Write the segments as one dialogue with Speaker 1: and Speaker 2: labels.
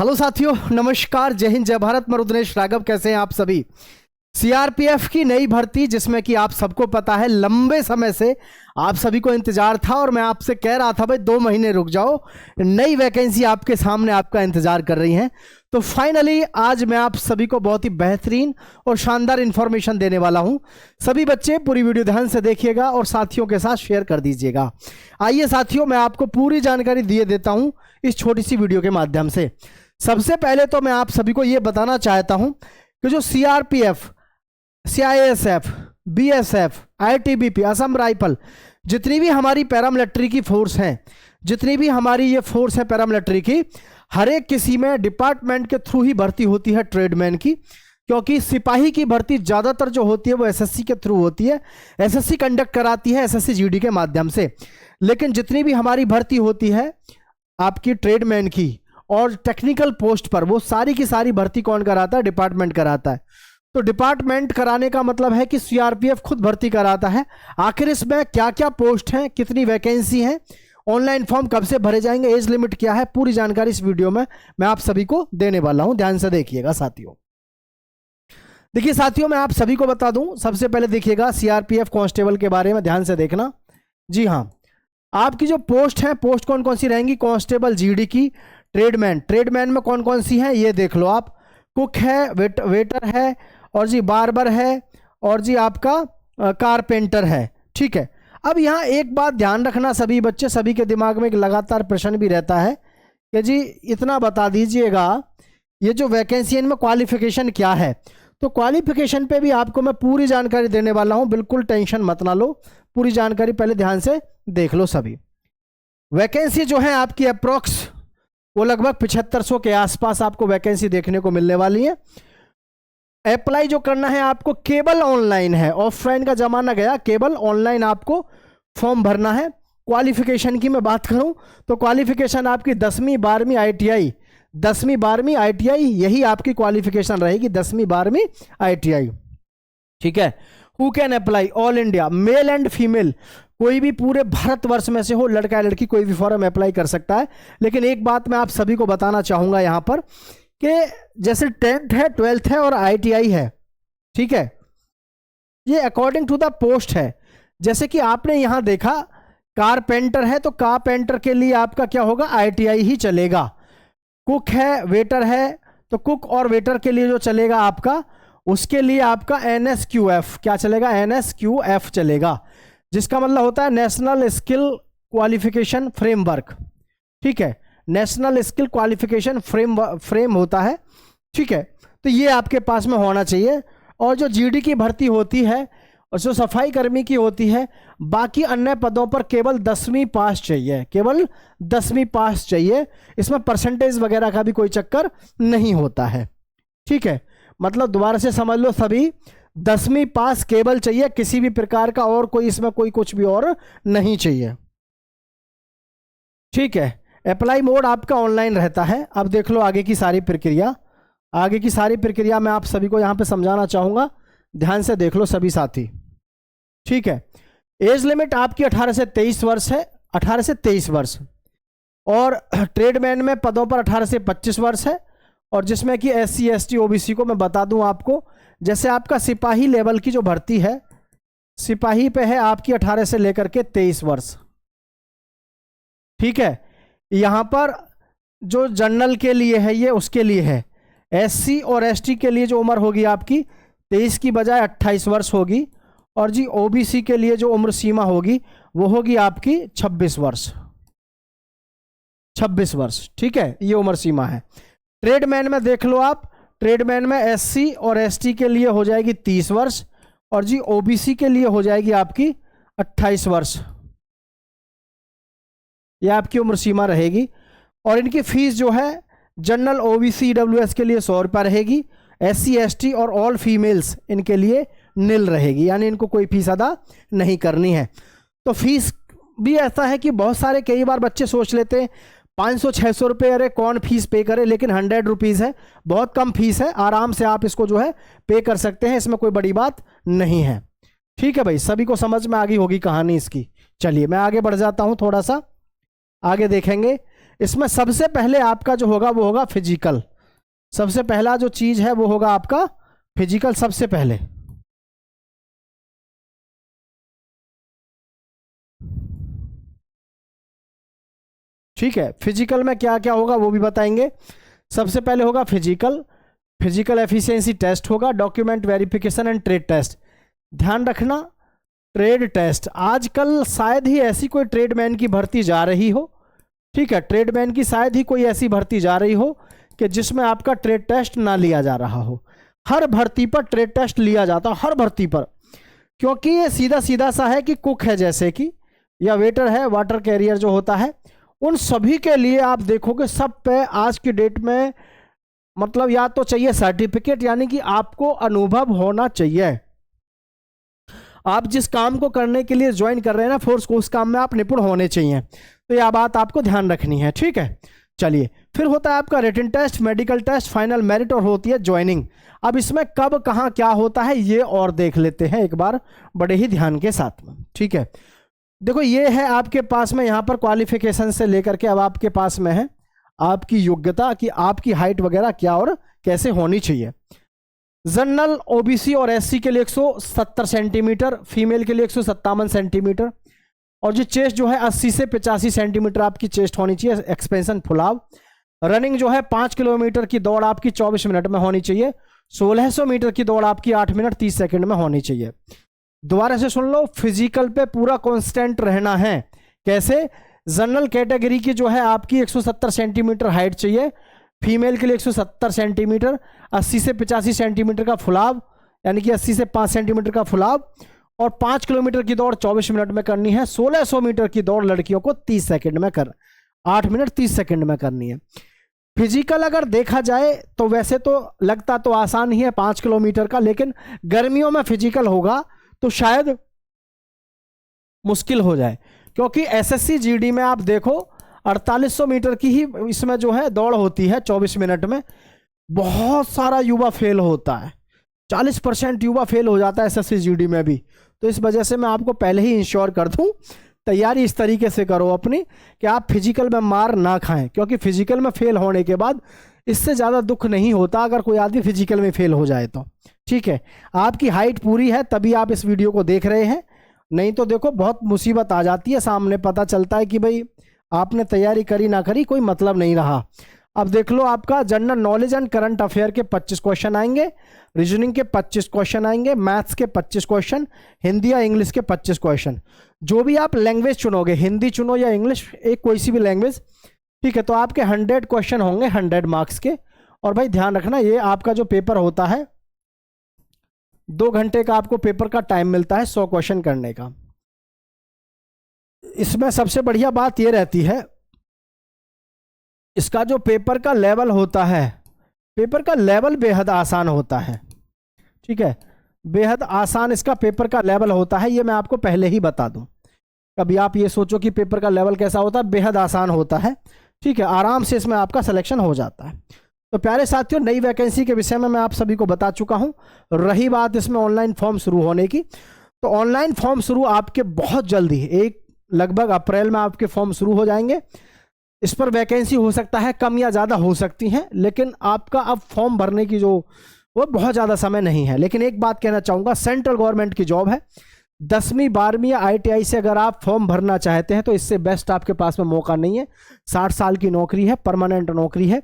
Speaker 1: Hello साथियों, नमस्कार, जय हिंद, जय भारत। मैं रुद्रेश राघव। कैसे हैं आप सभी। सीआरपीएफ की नई भर्ती, जिसमें कि आप सबको पता है लंबे समय से आप सभी को इंतजार था और मैं आपसे कह रहा था भाई 2 महीने रुक जाओ, नई वैकेंसी आपके सामने आपका इंतजार कर रही हैं। तो फाइनली आज मैं आप सभी को बहुत ही बेहतरीन और शानदार इंफॉर्मेशन देने वाला हूं। सभी बच्चे पूरी वीडियो ध्यान से देखिएगा और साथियों के साथ शेयर कर दीजिएगा। आइए साथियों, मैं आपको पूरी जानकारी दिए देता हूं इस छोटी सी वीडियो के माध्यम से। सबसे पहले तो मैं आप सभी को यह बताना चाहता हूं कि जो CRPF, CISF, BSF, ITBP, Assam rifle, जितनी भी हमारी पैरामिलिट्री की फोर्स हैं, जितनी भी हमारी ये फोर्स है पैरामिलिट्री की, हर एक किसी में डिपार्टमेंट के थ्रू ही भर्ती होती है ट्रेडमैन की। क्योंकि सिपाही की भर्ती ज़्यादातर जो होती है वो एसएससी के थ्रू होती है। एसएससी कंडक्ट कराती है एसएससी जीडी के माध्यम से। लेकिन जितनी भी हमारी भर्ती होती है आपकी ट्रेडमैन की और टेक्निकल पोस्ट पर, वो सारी की सारी भर्ती कौन कराता है? डिपार्टमेंट कराता है। तो डिपार्टमेंट कराने का मतलब है कि सीआरपीएफ खुद भर्ती कराता है। आखिर इसमें क्या क्या पोस्ट हैं, कितनी वैकेंसी हैं, ऑनलाइन फॉर्म कब से भरे जाएंगे, एज लिमिट क्या है, पूरी जानकारी इस वीडियो में मैं आप सभी को देने वाला हूं। ध्यान से देखिएगा साथियों। देखिए साथियों, मैं आप सभी को बता दूं, सबसे पहले देखिएगा सीआरपीएफ कांस्टेबल के बारे में ध्यान से देखना। जी हाँ, आपकी जो पोस्ट है, पोस्ट कौन कौन सी रहेंगी? कांस्टेबल जीडी की, ट्रेडमैन में कौन कौन सी हैं ये देख लो आप। कुक है, वेटर है, और जी बार्बर है, और जी आपका कारपेंटर है। ठीक है। अब यहाँ एक बात ध्यान रखना सभी बच्चे, सभी के दिमाग में एक लगातार प्रश्न भी रहता है कि जी इतना बता दीजिएगा, ये जो वैकेंसी है इनमें क्वालिफिकेशन क्या है? तो क्वालिफिकेशन पे भी आपको मैं पूरी जानकारी देने वाला हूँ, बिल्कुल टेंशन मत ना लो। पूरी जानकारी पहले ध्यान से देख लो सभी। वैकेंसी जो है आपकी अप्रोक्स वो लगभग 7500 के आसपास आपको वैकेंसी देखने को मिलने वाली है। अप्लाई जो करना है आपको केवल ऑनलाइन है, ऑफलाइन का जमाना गया, केवल ऑनलाइन आपको फॉर्म भरना है। क्वालिफिकेशन की मैं बात करूं तो क्वालिफिकेशन आपकी 10वीं 12वीं आईटीआई, 10वीं 12वीं आईटीआई, यही आपकी क्वालिफिकेशन रहेगी, 10वीं 12वीं आईटीआई। ठीक है। Who can apply? All India, male and female, कोई भी पूरे भारतवर्ष में से हो, लड़का या लड़की, कोई भी फॉर्म अप्लाई कर सकता है। लेकिन एक बात मैं आप सभी को बताना चाहूंगा यहां पर कि जैसे 10th है, 12th है और आईटीआई है, ठीक है, ये अकॉर्डिंग टू द पोस्ट है। जैसे कि आपने यहां देखा कारपेंटर है तो कारपेंटर के लिए आपका क्या होगा? आईटीआई ही चलेगा। कुक है, वेटर है, तो कुक और वेटर के लिए जो चलेगा आपका, उसके लिए आपका एनएसक्यूएफ, क्या चलेगा? एनएसक्यूएफ चलेगा, जिसका मतलब होता है नेशनल स्किल क्वालिफिकेशन फ्रेमवर्क। ठीक है, नेशनल स्किल क्वालिफिकेशन फ्रेम होता है। ठीक है, तो ये आपके पास में होना चाहिए। और जो जीडी की भर्ती होती है और जो सफाई कर्मी की होती है, बाकी अन्य पदों पर केवल 10वीं पास चाहिए, केवल 10वीं पास चाहिए। इसमें परसेंटेज वगैरह का भी कोई चक्कर नहीं होता है। ठीक है, मतलब दोबारा से समझ लो सभी, 10वीं पास केवल चाहिए, किसी भी प्रकार का और कोई इसमें कोई कुछ भी और नहीं चाहिए। ठीक है। अप्लाई मोड आपका ऑनलाइन रहता है। अब देख लो आगे की सारी प्रक्रिया। आगे की सारी प्रक्रिया मैं आप सभी को यहां पे समझाना चाहूंगा, ध्यान से देख लो सभी साथी। ठीक है। एज लिमिट आपकी 18 से 23 वर्ष है, 18 से 23 वर्ष। और ट्रेडमैन में पदों पर 18 से 25 वर्ष है। और जिसमें कि SC ST OBC को मैं बता दूं आपको, जैसे आपका सिपाही लेवल की जो भर्ती है, सिपाही पे है आपकी 18 से लेकर के 23 वर्ष। ठीक है। यहां पर जो जनरल के लिए है ये उसके लिए है। SC और ST के लिए जो उम्र होगी आपकी 23 की बजाय 28 वर्ष होगी। और जी OBC के लिए जो उम्र सीमा होगी वो होगी आपकी 26 वर्ष, 26 वर्ष। ठीक है, ये उम्र सीमा है। ट्रेडमैन में देख लो आप, ट्रेडमैन में SC और ST के लिए हो जाएगी 30 वर्ष और जी OBC के लिए हो जाएगी आपकी 28 वर्ष। यह आपकी उम्र सीमा रहेगी। और इनकी फीस जो है जनरल OBC EWS के लिए 100 रुपये रहेगी, SC ST और ऑल फीमेल्स इनके लिए निल रहेगी, यानी इनको कोई फीस अदा नहीं करनी है। तो फीस भी ऐसा है कि बहुत सारे कई बार बच्चे सोच लेते हैं 500-600 रुपये, अरे कौन फीस पे करे, लेकिन 100 रुपीज़ है, बहुत कम फीस है, आराम से आप इसको जो है पे कर सकते हैं, इसमें कोई बड़ी बात नहीं है। ठीक है भाई, सभी को समझ में आ गई होगी कहानी इसकी। चलिए मैं आगे बढ़ जाता हूँ, थोड़ा सा आगे देखेंगे। इसमें सबसे पहले आपका जो होगा वो होगा फिजिकल। सबसे पहला जो चीज है वो होगा आपका फिजिकल सबसे पहले। ठीक है, फिजिकल में क्या क्या होगा वो भी बताएंगे। सबसे पहले होगा फिजिकल, फिजिकल एफिशिएंसी टेस्ट होगा, document verification and trade test. ध्यान रखना, ट्रेड टेस्ट, आजकल शायद ही ऐसी कोई ट्रेडमैन की भर्ती जा रही हो, ठीक है, ट्रेडमैन की शायद ही कोई ऐसी भर्ती जा रही हो कि जिसमें आपका ट्रेड टेस्ट ना लिया जा रहा हो। हर भर्ती पर ट्रेड टेस्ट लिया जाता है, हर भर्ती पर, क्योंकि ये सीधा सीधा सा है कि कुक है जैसे कि, या वेटर है, वाटर कैरियर जो होता है, उन सभी के लिए आप देखोगे सब पे आज की डेट में मतलब या तो चाहिए सर्टिफिकेट, यानी कि आपको अनुभव होना चाहिए। आप जिस काम को करने के लिए ज्वाइन कर रहे हैं ना फोर्स को, उस काम में आप निपुण होने चाहिए। तो यह बात आपको ध्यान रखनी है, ठीक है। चलिए, फिर होता है आपका written test, medical test, final merit और होती है ज्वाइनिंग। अब इसमें कब कहाँ क्या होता है ये और देख लेते हैं एक बार बड़े ही ध्यान के साथ में, ठीक है। देखो ये है आपके पास में यहाँ पर क्वालिफिकेशन से लेकर के अब आपके पास में है आपकी योग्यता कि आपकी हाइट वगैरह क्या और कैसे होनी चाहिए। जनरल, ओबीसी और एससी के लिए 170 सेंटीमीटर, फीमेल के लिए 157 सेंटीमीटर, और जो चेस्ट जो है 80 से 85 सेंटीमीटर आपकी चेस्ट होनी चाहिए, एक्सपेंशन फुलाव। रनिंग जो है 5 किलोमीटर की दौड़ आपकी 24 मिनट में होनी चाहिए, 1600 मीटर की दौड़ आपकी 8 मिनट 30 सेकंड में होनी चाहिए। दोबारा से सुन लो, फिजिकल पे पूरा कांस्टेंट रहना है। कैसे? जनरल कैटेगरी की जो है आपकी 170 सेंटीमीटर हाइट चाहिए, फीमेल के लिए 170 सेंटीमीटर, 80 से 85 सेंटीमीटर का फुलाव, यानी कि 80 से 5 सेंटीमीटर का फुलाव, और 5 किलोमीटर की दौड़ 24 मिनट में करनी है। 1600 मीटर की दौड़ लड़कियों को 30 सेकंड में 8 मिनट 30 सेकंड में करनी है। फिजिकल अगर देखा जाए तो वैसे तो लगता तो आसान ही है 5 किलोमीटर का, लेकिन गर्मियों में फिजिकल होगा तो शायद मुश्किल हो जाए, क्योंकि एसएससी जीडी में आप देखो 4800 मीटर की ही इसमें जो है दौड़ होती है 24 मिनट में। बहुत सारा युवा फेल होता है, 40% युवा फेल हो जाता है एसएससी जीडी में भी। तो इस वजह से मैं आपको पहले ही इंश्योर कर दूं, तैयारी इस तरीके से करो अपनी कि आप फिजिकल में मार ना खाएं, क्योंकि फिजिकल में फेल होने के बाद इससे ज़्यादा दुख नहीं होता अगर कोई आदमी फिजिकल में फेल हो जाए तो, ठीक है। आपकी हाइट पूरी है तभी आप इस वीडियो को देख रहे हैं, नहीं तो देखो बहुत मुसीबत आ जाती है सामने, पता चलता है कि भाई आपने तैयारी करी ना करी कोई मतलब नहीं रहा। अब देख लो, आपका general knowledge and current affair के 25 क्वेश्चन आएंगे, रीजनिंग के 25 क्वेश्चन आएंगे, मैथ्स के 25 क्वेश्चन, हिंदी या इंग्लिश के 25 क्वेश्चन। जो भी आप लैंग्वेज चुनोगे, हिंदी चुनो या इंग्लिश, एक कोई सी भी लैंग्वेज, ठीक है, तो आपके 100 क्वेश्चन होंगे 100 मार्क्स के। और भाई ध्यान रखना, ये आपका जो पेपर होता है 2 घंटे का आपको पेपर का टाइम मिलता है 100 क्वेश्चन करने का। इसमें सबसे बढ़िया बात ये रहती है, इसका जो पेपर का लेवल होता है, पेपर का लेवल बेहद आसान होता है, ठीक है, बेहद आसान इसका पेपर का लेवल होता है। ये मैं आपको पहले ही बता दूं, कभी आप ये सोचो कि पेपर का लेवल कैसा होता है, बेहद आसान होता है, ठीक है, आराम से इसमें आपका सिलेक्शन हो जाता है। तो प्यारे साथियों, नई वैकेंसी के विषय में मैं आप सभी को बता चुका हूं। रही बात इसमें ऑनलाइन फॉर्म शुरू होने की, तो ऑनलाइन फॉर्म शुरू आपके बहुत जल्दी, लगभग अप्रैल में आपके फॉर्म शुरू हो जाएंगे। इस पर वैकेंसी हो सकता है कम या ज़्यादा हो सकती हैं, लेकिन आपका अब फॉर्म भरने की जो वो बहुत ज़्यादा समय नहीं है। लेकिन एक बात कहना चाहूँगा, सेंट्रल गवर्नमेंट की जॉब है, 10वीं 12वीं या ITI से अगर आप फॉर्म भरना चाहते हैं तो इससे बेस्ट आपके पास में मौका नहीं है। 60 साल की नौकरी है, परमानेंट नौकरी है,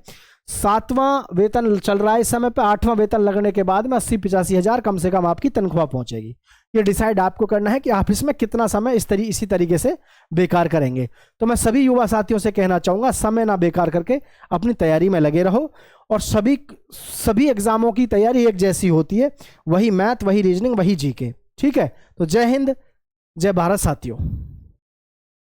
Speaker 1: 7वां वेतन चल रहा है इस समय पे, 8वां वेतन लगने के बाद में 80-85 हज़ार कम से कम आपकी तनख्वाह पहुंचेगी। ये डिसाइड आपको करना है कि आप इसमें कितना समय इसी तरीके से बेकार करेंगे। तो मैं सभी युवा साथियों से कहना चाहूँगा, समय ना बेकार करके अपनी तैयारी में लगे रहो, और सभी एग्जामों की तैयारी एक जैसी होती है, वही मैथ, वही रीजनिंग, वही जीके, ठीक है। तो जय हिंद, जय भारत साथियों।